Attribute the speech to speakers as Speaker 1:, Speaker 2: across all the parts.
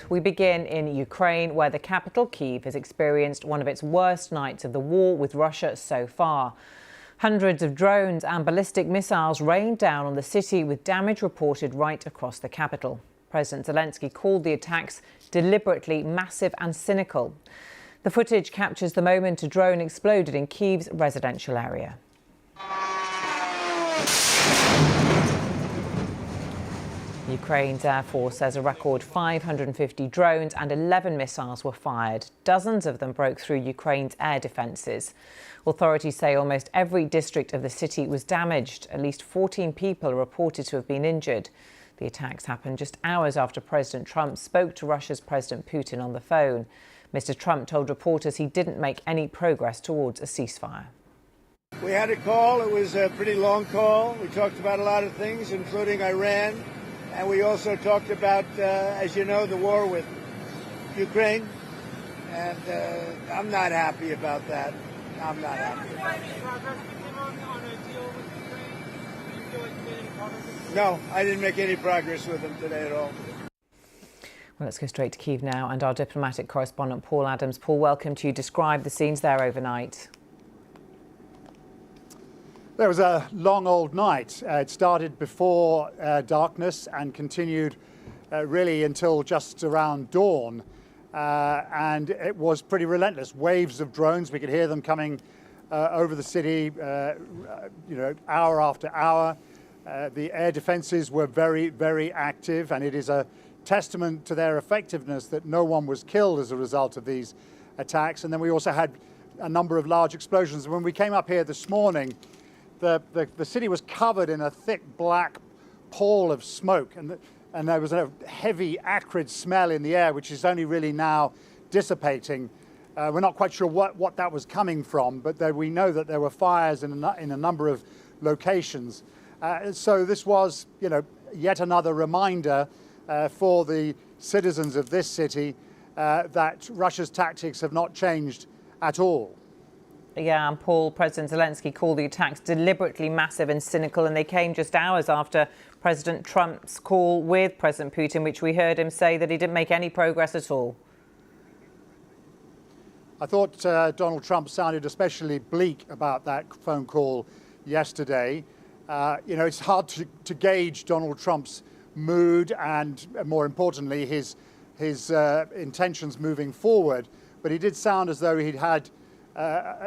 Speaker 1: We begin in Ukraine, where the capital, Kyiv, has experienced one of its worst nights of the war with Russia so far. Hundreds of drones and ballistic missiles rained down on the city, with damage reported right across the capital. President Zelensky called the attacks deliberately massive and cynical. The footage captures the moment a drone exploded in Kyiv's residential area. Ukraine's Air Force says a record 550 drones and 11 missiles were fired. Dozens of them broke through Ukraine's air defences. Authorities say almost every district of the city was damaged. At least 14 people are reported to have been injured. The attacks happened just hours after President Trump spoke to Russia's President Putin on the phone. Mr. Trump told reporters he didn't make any progress towards a ceasefire.
Speaker 2: We had a call. It was a pretty long call. We talked about a lot of things, including Iran. And we also talked about, as you know, the war with Ukraine. And I'm not happy about that. I'm not happy about it. No, I didn't make any progress with them today at all.
Speaker 1: Well, let's go straight to Kyiv now, and our diplomatic correspondent Paul Adams. Paul, welcome to you. Describe the scenes there overnight.
Speaker 3: There was a long old night. It started before darkness and continued really until just around dawn. And it was pretty relentless. Waves of drones, we could hear them coming over the city, hour after hour. The air defenses were very, very active, and it is a testament to their effectiveness that no one was killed as a result of these attacks. And then we also had a number of large explosions. When we came up here this morning, the city was covered in a thick black pall of smoke, and there was a heavy acrid smell in the air, which is only really now dissipating. We're not quite sure what that was coming from, but we know that there were fires in a number of locations. So this was, yet another reminder for the citizens of this city that Russia's tactics have not changed at all.
Speaker 1: Yeah, and Paul, President Zelensky called the attacks deliberately massive and cynical, and they came just hours after President Trump's call with President Putin, which we heard him say that he didn't make any progress at all.
Speaker 3: I thought Donald Trump sounded especially bleak about that phone call yesterday. It's hard to gauge Donald Trump's mood and, more importantly, his intentions moving forward. But he did sound as though he'd had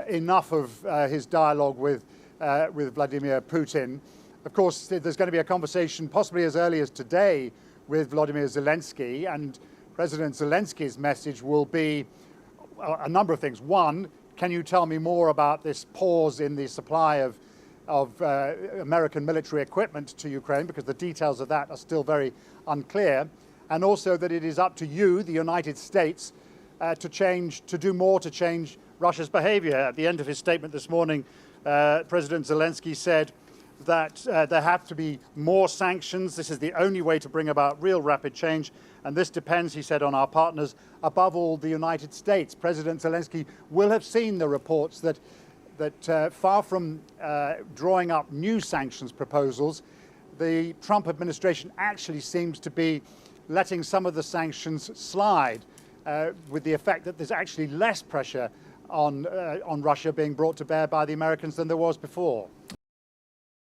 Speaker 3: enough of his dialogue with Vladimir Putin. Of course, there's going to be a conversation possibly as early as today with Vladimir Zelensky, and President Zelensky's message will be a number of things. One, can you tell me more about this pause in the supply of American military equipment to Ukraine, because the details of that are still very unclear, and also that it is up to you, the United States, to do more to change Russia's behavior. At the end of his statement this morning, President Zelensky said that there have to be more sanctions. This is the only way to bring about real rapid change. And this depends, he said, on our partners, above all the United States. President Zelensky will have seen the reports that far from drawing up new sanctions proposals, the Trump administration actually seems to be letting some of the sanctions slide, with the effect that there's actually less pressure on Russia being brought to bear by the Americans than there was before.